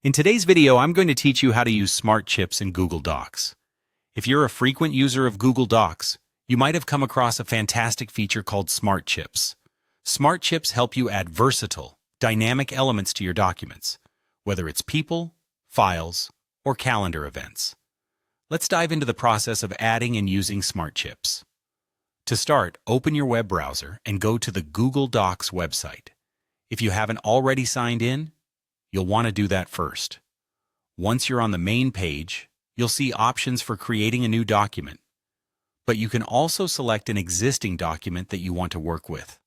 In today's video, I'm going to teach you how to use Smart Chips in Google Docs. If you're a frequent user of Google Docs, you might have come across a fantastic feature called Smart Chips. Smart Chips help you add versatile, dynamic elements to your documents, whether it's people, files, or calendar events. Let's dive into the process of adding and using Smart Chips. To start, open your web browser and go to the Google Docs website. If you haven't already signed in, you'll want to do that first. Once you're on the main page, you'll see options for creating a new document, but you can also select an existing document that you want to work with.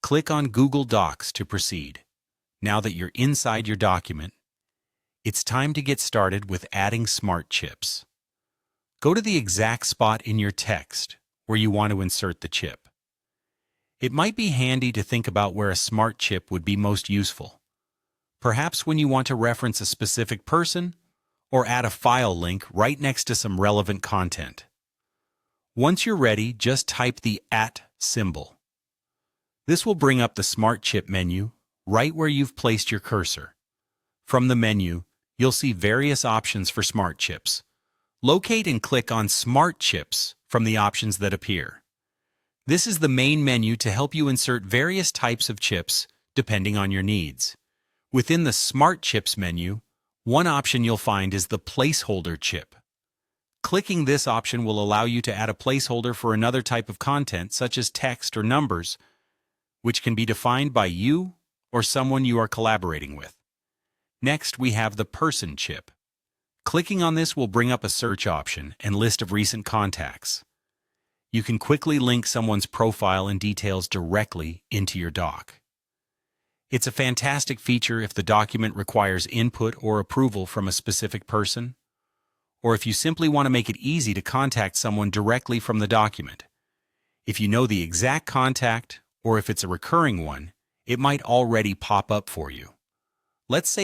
Click on Google Docs to proceed. Now that you're inside your document, it's time to get started with adding Smart Chips. Go to the exact spot in your text where you want to insert the chip. It might be handy to think about where a Smart Chip would be most useful. Perhaps when you want to reference a specific person or add a file link right next to some relevant content. Once you're ready, just type the @ symbol. This will bring up the Smart Chip menu right where you've placed your cursor. From the menu, you'll see various options for Smart Chips. Locate and click on Smart Chips from the options that appear. This is the main menu to help you insert various types of chips depending on your needs. Within the Smart Chips menu, one option you'll find is the placeholder chip. Clicking this option will allow you to add a placeholder for another type of content, such as text or numbers, which can be defined by you or someone you are collaborating with. Next, we have the person chip. Clicking on this will bring up a search option and list of recent contacts. You can quickly link someone's profile and details directly into your doc. It's a fantastic feature if the document requires input or approval from a specific person, or if you simply want to make it easy to contact someone directly from the document. If you know the exact contact, or if it's a recurring one, it might already pop up for you. Let's say